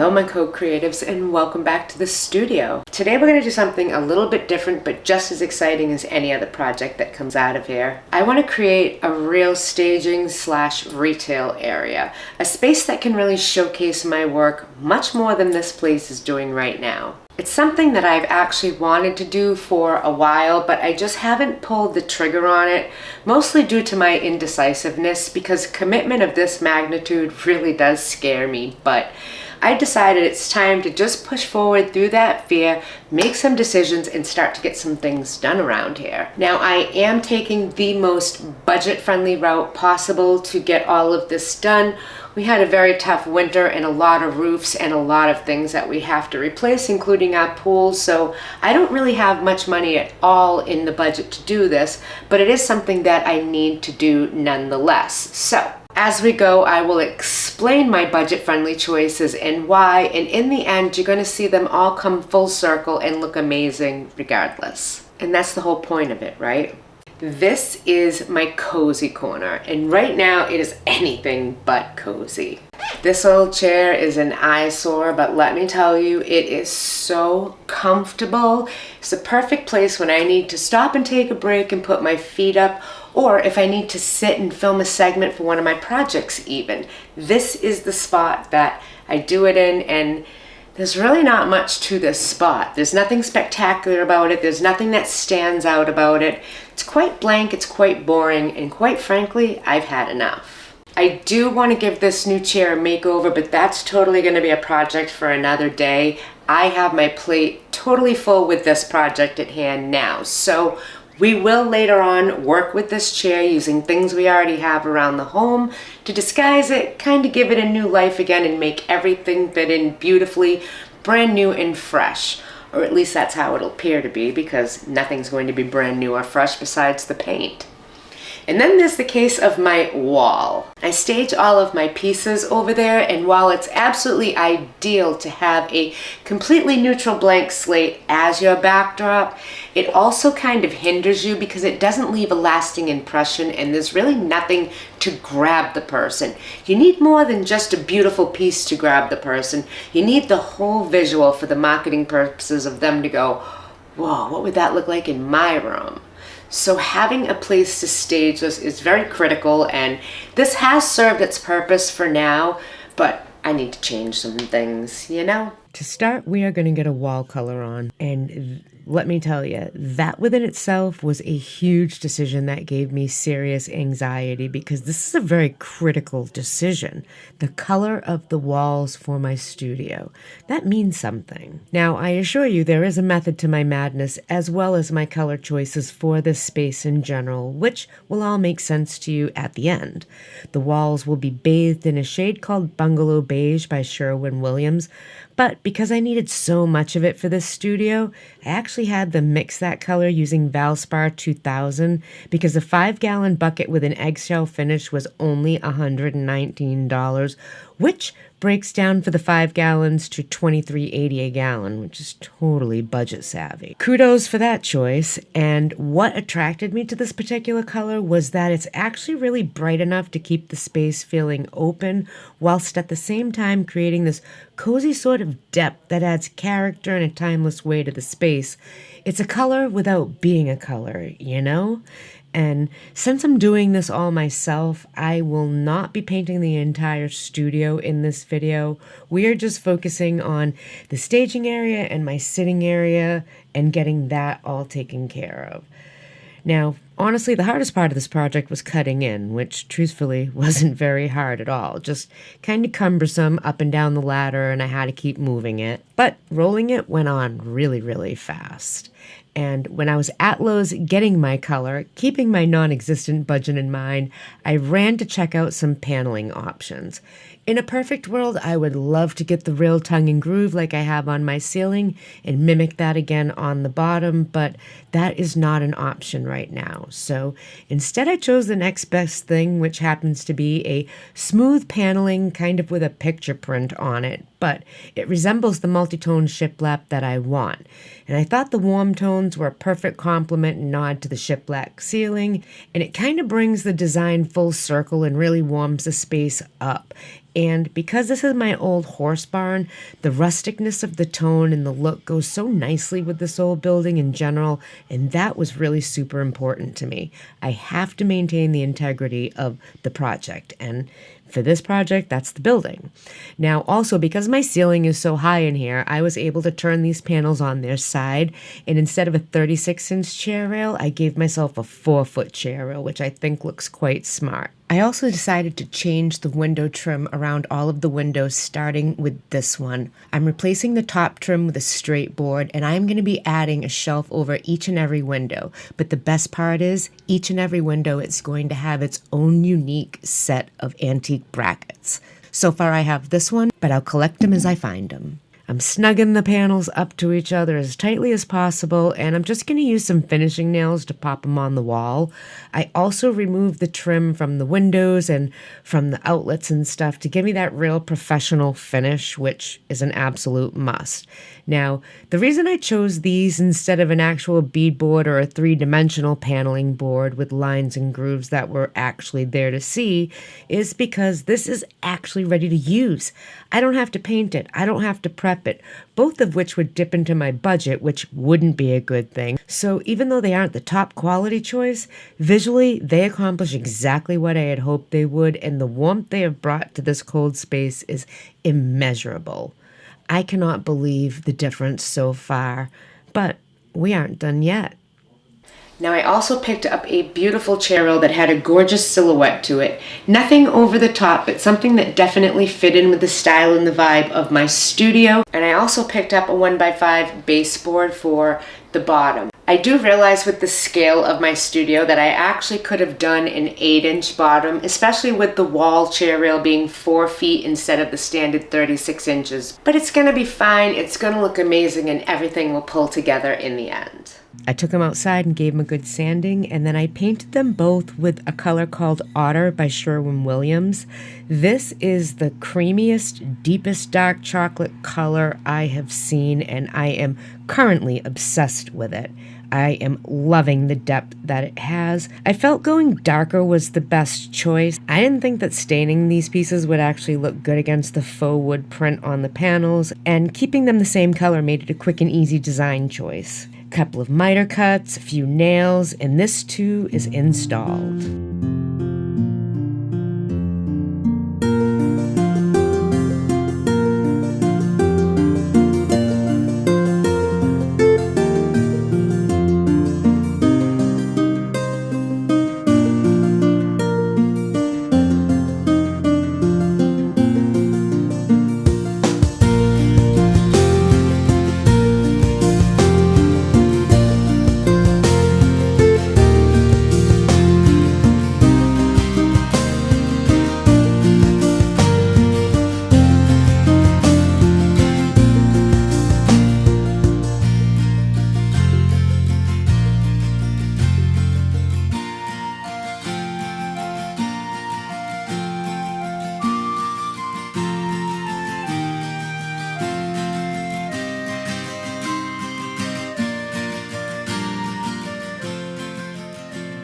Hello my co-creatives and welcome back to the studio. Today we're going to do something a little bit different but just as exciting as any other project that comes out of here. I want to create a real staging / retail area. A space that can really showcase my work much more than this place is doing right now. It's something that I've actually wanted to do for a while, but I just haven't pulled the trigger on it, mostly due to my indecisiveness because commitment of this magnitude really does scare me, but I decided it's time to just push forward through that fear, make some decisions, and start to get some things done around here. Now, I am taking the most budget-friendly route possible to get all of this done. We had a very tough winter and a lot of roofs and a lot of things that we have to replace, including our pool, so I don't really have much money at all in the budget to do this, but it is something that I need to do nonetheless. So, as we go, I will explain my budget-friendly choices and why, and in the end, you're going to see them all come full circle and look amazing regardless. And that's the whole point of it, right? This is my cozy corner, and right now it is anything but cozy. This old chair is an eyesore, but let me tell you, it is so comfortable. It's the perfect place when I need to stop and take a break and put my feet up, or if I need to sit and film a segment for one of my projects even. This is the spot that I do it in, and there's really not much to this spot. There's nothing spectacular about it. There's nothing that stands out about it. It's quite blank, it's quite boring, and quite frankly, I've had enough. I do want to give this new chair a makeover, but that's totally going to be a project for another day. I have my plate totally full with this project at hand now, so we will later on work with this chair using things we already have around the home to disguise it, kind of give it a new life again and make everything fit in beautifully, brand new and fresh. Or at least that's how it'll appear to be, because nothing's going to be brand new or fresh besides the paint. And then there's the case of my wall. I stage all of my pieces over there, and while it's absolutely ideal to have a completely neutral blank slate as your backdrop, it also kind of hinders you because it doesn't leave a lasting impression and there's really nothing to grab the person. You need more than just a beautiful piece to grab the person. You need the whole visual for the marketing purposes of them to go, whoa, what would that look like in my room? So having a place to stage this is very critical, and this has served its purpose for now, but I need to change some things, you know? To start, we are going to get a wall color on, and let me tell you, that within itself was a huge decision that gave me serious anxiety because this is a very critical decision. The color of the walls for my studio. That means something. Now, I assure you there is a method to my madness as well as my color choices for this space in general, which will all make sense to you at the end. The walls will be bathed in a shade called Bungalow Beige by Sherwin-Williams, but because I needed so much of it for this studio, I actually had them mix that color using Valspar 2000 because a 5-gallon bucket with an eggshell finish was only $119, which breaks down for the 5 gallons to $23.80 a gallon, which is totally budget savvy. Kudos for that choice, and what attracted me to this particular color was that it's actually really bright enough to keep the space feeling open, whilst at the same time creating this cozy sort of depth that adds character and a timeless way to the space. It's a color without being a color, you know? And since I'm doing this all myself, I will not be painting the entire studio in this video. We are just focusing on the staging area and my sitting area and getting that all taken care of. Now, honestly, the hardest part of this project was cutting in, which truthfully wasn't very hard at all. Just kind of cumbersome up and down the ladder, and I had to keep moving it. But rolling it went on really, really fast. And when I was at Lowe's getting my color, keeping my non-existent budget in mind, I ran to check out some paneling options. In a perfect world, I would love to get the real tongue and groove like I have on my ceiling and mimic that again on the bottom, but that is not an option right now. So instead I chose the next best thing, which happens to be a smooth paneling kind of with a picture print on it, but it resembles the multi-tone shiplap that I want. And I thought the warm tones were a perfect complement and nod to the shiplap ceiling, and it kind of brings the design full circle and really warms the space up. And because this is my old horse barn, the rusticness of the tone and the look goes so nicely with this old building in general, and that was really super important to me. I have to maintain the integrity of the project, and for this project, that's the building. Now, also, because my ceiling is so high in here, I was able to turn these panels on their side, and instead of a 36-inch chair rail, I gave myself a 4-foot chair rail, which I think looks quite smart. I also decided to change the window trim around all of the windows, starting with this one. I'm replacing the top trim with a straight board, and I'm going to be adding a shelf over each and every window. But the best part is, each and every window is going to have its own unique set of antique brackets. So far I have this one, but I'll collect them as I find them. I'm snugging the panels up to each other as tightly as possible, and I'm just going to use some finishing nails to pop them on the wall. I also removed the trim from the windows and from the outlets and stuff to give me that real professional finish, which is an absolute must. Now, the reason I chose these instead of an actual beadboard or a 3-dimensional paneling board with lines and grooves that were actually there to see is because this is actually ready to use. I don't have to paint it. I don't have to prep it, both of which would dip into my budget, which wouldn't be a good thing. So even though they aren't the top quality choice, visually they accomplish exactly what I had hoped they would, and the warmth they have brought to this cold space is immeasurable. I cannot believe the difference so far, but we aren't done yet. Now I also picked up a beautiful chair rail that had a gorgeous silhouette to it. Nothing over the top, but something that definitely fit in with the style and the vibe of my studio. And I also picked up a 1x5 baseboard for the bottom. I do realize with the scale of my studio that I actually could have done an 8-inch bottom, especially with the wall chair rail being 4 feet instead of the standard 36 inches. But it's gonna be fine, it's gonna look amazing, and everything will pull together in the end. I took them outside and gave them a good sanding, and then I painted them both with a color called Otter by Sherwin-Williams. This is the creamiest, deepest dark chocolate color I have seen, and I am currently obsessed with it. I am loving the depth that it has. I felt going darker was the best choice. I didn't think that staining these pieces would actually look good against the faux wood print on the panels, and keeping them the same color made it a quick and easy design choice. Couple of miter cuts, a few nails, and this too is installed.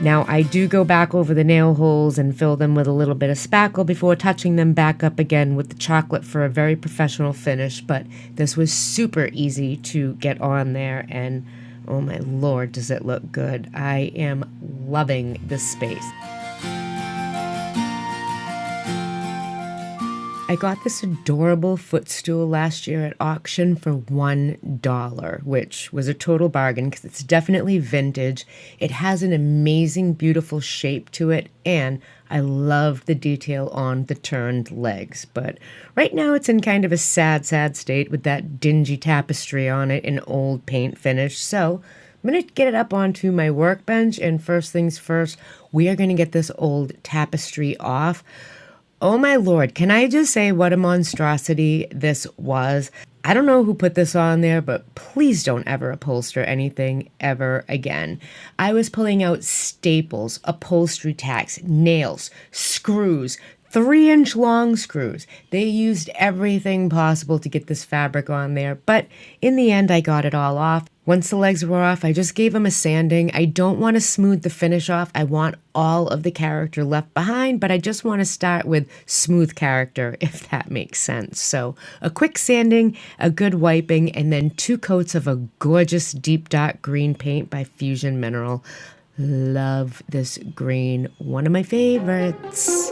Now, I do go back over the nail holes and fill them with a little bit of spackle before touching them back up again with the chocolate for a very professional finish, but this was super easy to get on there, and oh my lord, does it look good. I am loving this space. I got this adorable footstool last year at auction for $1, which was a total bargain because it's definitely vintage. It has an amazing, beautiful shape to it, and I love the detail on the turned legs. But right now it's in kind of a sad state with that dingy tapestry on it and old paint finish. So I'm going to get it up onto my workbench, and first things first, we are going to get this old tapestry off. Oh my lord, can I just say what a monstrosity this was? I don't know who put this on there, but please don't ever upholster anything ever again. I was pulling out staples, upholstery tacks, nails, screws, 3-inch long screws. They used everything possible to get this fabric on there, but in the end I got it all off. Once the legs were off, I just gave them a sanding. I don't want to smooth the finish off. I want all of the character left behind, but I just want to start with smooth character, if that makes sense. So a quick sanding, a good wiping, and then 2 coats of a gorgeous deep dark green paint by Fusion Mineral. Love this green, one of my favorites.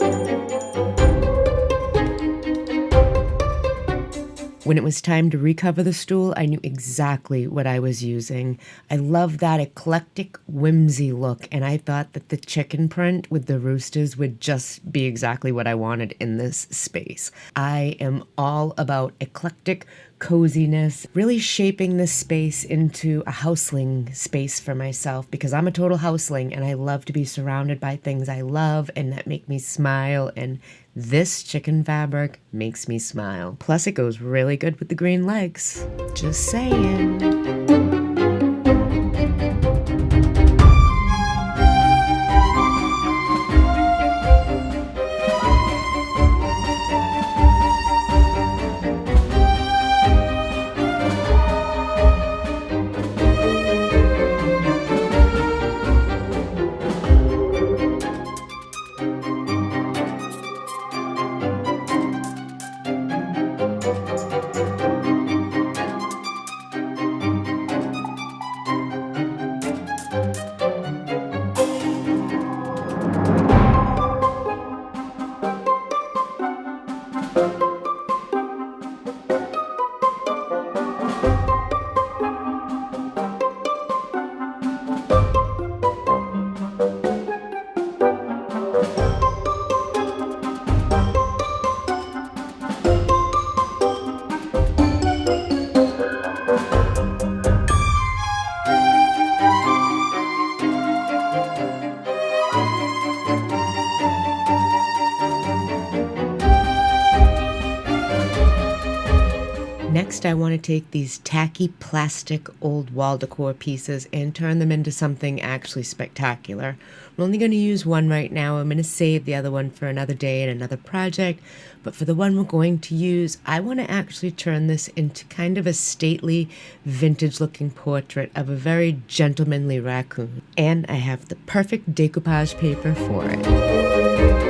When it was time to recover the stool, I knew exactly what I was using. I love that eclectic, whimsy look, and I thought that the chicken print with the roosters would just be exactly what I wanted in this space. I am all about eclectic coziness, really shaping this space into a houseling space for myself, because I'm a total houseling and I love to be surrounded by things I love and that make me smile, and this chicken fabric makes me smile. Plus it goes really good with the green legs. Just saying. Next, I want to take these tacky plastic old wall decor pieces and turn them into something actually spectacular. I'm only going to use one right now. I'm going to save the other one for another day and another project. But for the one we're going to use, I want to actually turn this into kind of a stately, vintage-looking portrait of a very gentlemanly raccoon. And I have the perfect decoupage paper for it.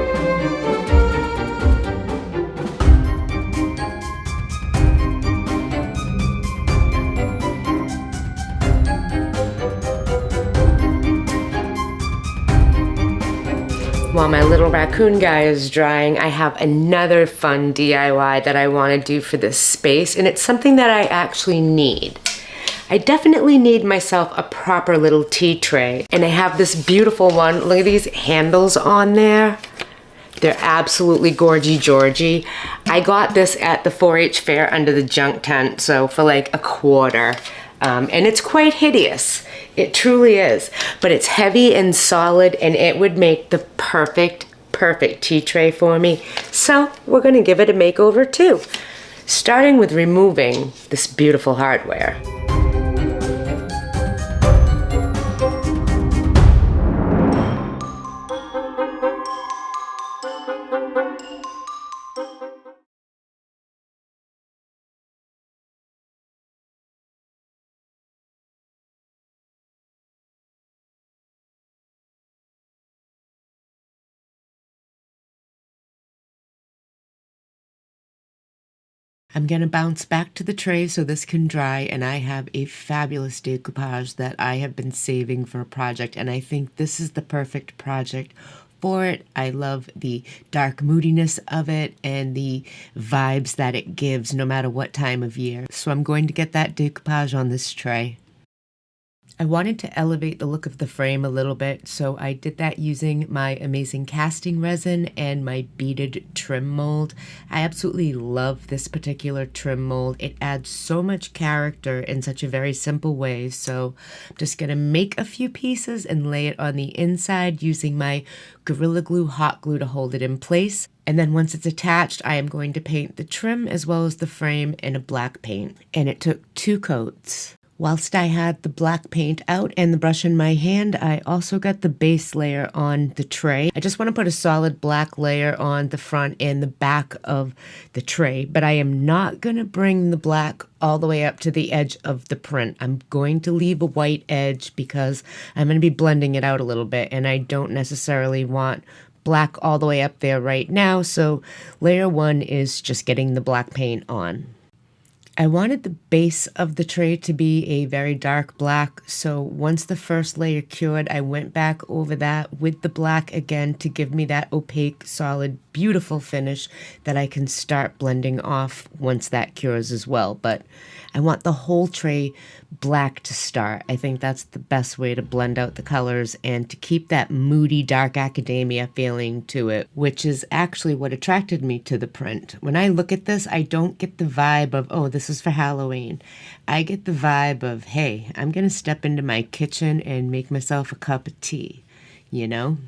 While my little raccoon guy is drying, I have another fun DIY that I want to do for this space, and it's something that I actually need. I definitely need myself a proper little tea tray, and I have this beautiful one. Look at these handles on there. They're absolutely gorgy-georgy. I got this at the 4-H fair under the junk tent, so for like $1.25. And it's quite hideous. It truly is. But it's heavy and solid, and it would make the perfect tea tray for me. So we're going to give it a makeover too. Starting with removing this beautiful hardware. I'm going to bounce back to the tray so this can dry, and I have a fabulous decoupage that I have been saving for a project, and I think this is the perfect project for it. I love the dark moodiness of it and the vibes that it gives no matter what time of year. So I'm going to get that decoupage on this tray. I wanted to elevate the look of the frame a little bit, so I did that using my amazing casting resin and my beaded trim mold. I absolutely love this particular trim mold. It adds so much character in such a very simple way, so I'm just going to make a few pieces and lay it on the inside using my Gorilla Glue hot glue to hold it in place. And then once it's attached, I am going to paint the trim as well as the frame in a black paint. And it took 2 coats. Whilst I had the black paint out and the brush in my hand, I also got the base layer on the tray. I just want to put a solid black layer on the front and the back of the tray, but I am not going to bring the black all the way up to the edge of the print. I'm going to leave a white edge because I'm going to be blending it out a little bit, and I don't necessarily want black all the way up there right now, so layer 1 is just getting the black paint on. I wanted the base of the tray to be a very dark black, so once the first layer cured, I went back over that with the black again to give me that opaque, solid, beautiful finish that I can start blending off once that cures as well. But I want the whole tray black to start. I think that's the best way to blend out the colors and to keep that moody, dark academia feeling to it, which is actually what attracted me to the print. When I look at this, I don't get the vibe of, oh, this is for Halloween. I get the vibe of, hey, I'm going to step into my kitchen and make myself a cup of tea, you know?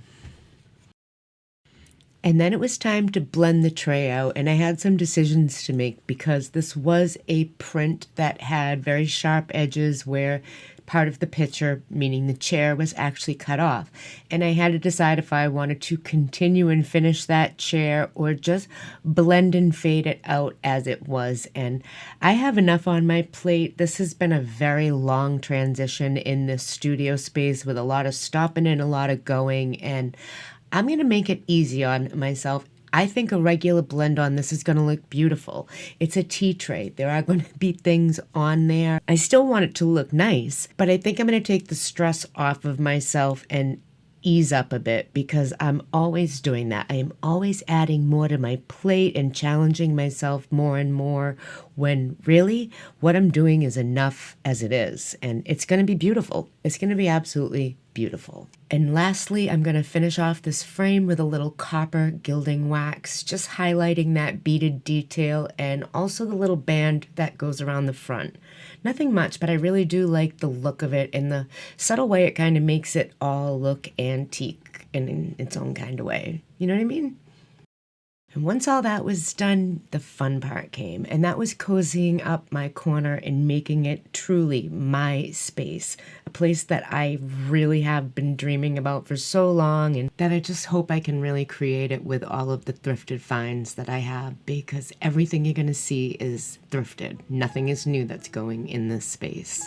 And then it was time to blend the tray out, and I had some decisions to make because this was a print that had very sharp edges where part of the picture, meaning the chair, was actually cut off. And I had to decide if I wanted to continue and finish that chair or just blend and fade it out as it was. And I have enough on my plate. This has been a very long transition in this studio space with a lot of stopping and a lot of going, and I'm going to make it easy on myself. I think a regular blend on this is going to look beautiful. It's a tea tray. There are going to be things on there. I still want it to look nice, but I think I'm going to take the stress off of myself and ease up a bit because I'm always doing that. I am always adding more to my plate and challenging myself more and more when really what I'm doing is enough as it is. And it's going to be beautiful. It's going to be absolutely beautiful. And lastly, I'm going to finish off this frame with a little copper gilding wax, just highlighting that beaded detail and also the little band that goes around the front. Nothing much, but I really do like the look of it and the subtle way it kind of makes it all look antique in its own kind of way. You know what I mean? And once all that was done, the fun part came, and that was cozying up my corner and making it truly my space, a place that I really have been dreaming about for so long, and that I just hope I can really create it with all of the thrifted finds that I have, because everything you're going to see is thrifted. Nothing is new that's going in this space.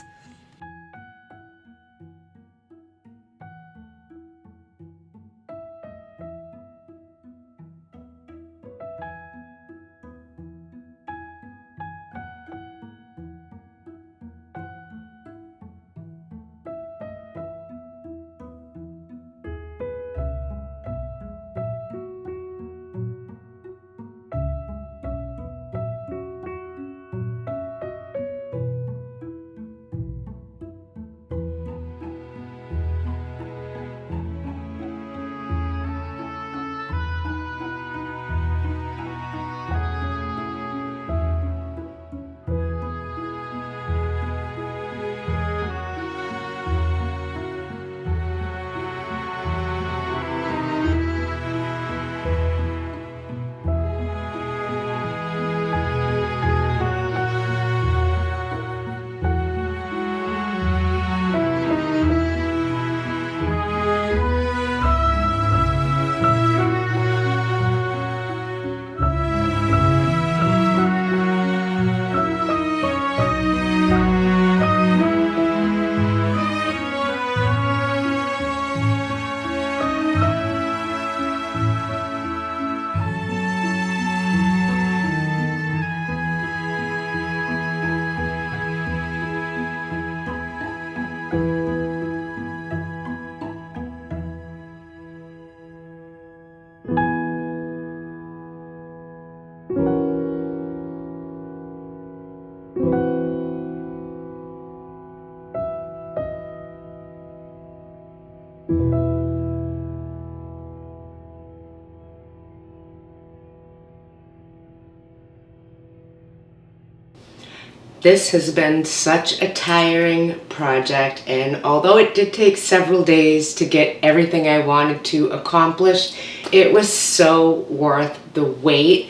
This has been such a tiring project, and although it did take several days to get everything I wanted to accomplish, it was so worth the wait.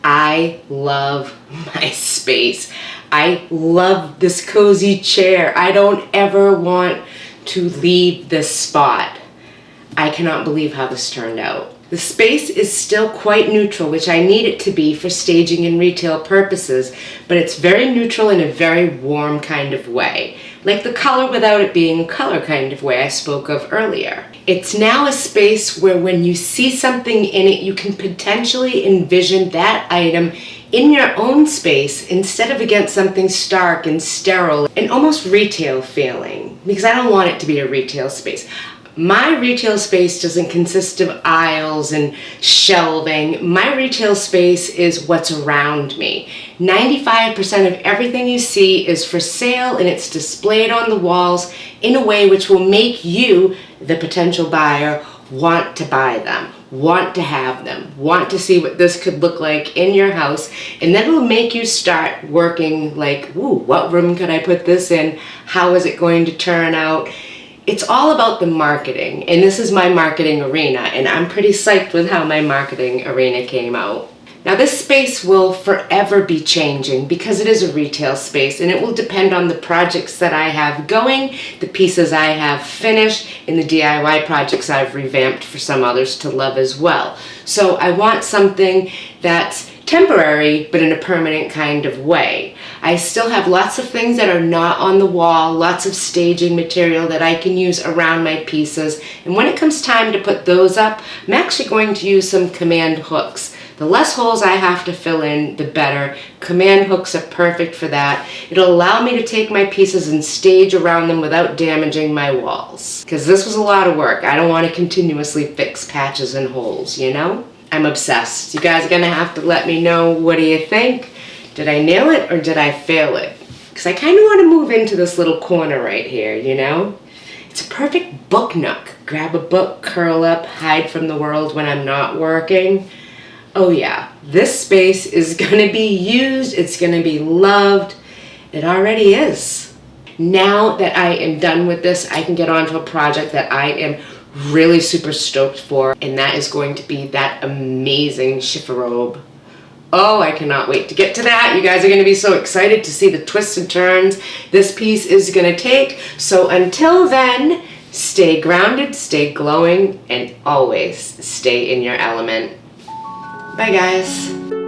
I love my space. I love this cozy chair. I don't ever want to leave this spot. I cannot believe how this turned out. The space is still quite neutral, which I need it to be for staging and retail purposes, but it's very neutral in a very warm kind of way. Like the color without it being a color kind of way I spoke of earlier. It's now a space where when you see something in it, you can potentially envision that item in your own space instead of against something stark and sterile and almost retail feeling, because I don't want it to be a retail space. My retail space doesn't consist of aisles and shelving. My retail space is what's around me. 95% of everything you see is for sale, and it's displayed on the walls in a way which will make you, the potential buyer, want to buy them, want to have them, want to see what this could look like in your house, and then it'll make you start working like, ooh, what room could I put this in? How is it going to turn out? It's all about the marketing, and this is my marketing arena, and I'm pretty psyched with how my marketing arena came out. Now this space will forever be changing because it is a retail space, and it will depend on the projects that I have going, the pieces I have finished, and the DIY projects I've revamped for some others to love as well. So I want something that's temporary, but in a permanent kind of way. I still have lots of things that are not on the wall, lots of staging material that I can use around my pieces, and when it comes time to put those up, I'm actually going to use some command hooks. The less holes I have to fill in, the better. Command hooks are perfect for that. It'll allow me to take my pieces and stage around them without damaging my walls. Because this was a lot of work. I don't want to continuously fix patches and holes, you know? I'm obsessed. You guys are gonna have to let me know, what do you think? Did I nail it or did I fail it? Because I kind of want to move into this little corner right here, you know? It's a perfect book nook. Grab a book, curl up, hide from the world when I'm not working. Oh yeah, this space is gonna be used, it's gonna be loved. It already is. Now that I am done with this, I can get on to a project that I am really super stoked for, and that is going to be that amazing chifforobe. Oh, I cannot wait to get to that. You guys are going to be so excited to see the twists and turns this piece is going to take. So until then, stay grounded, stay glowing, and always stay in your element. Bye guys.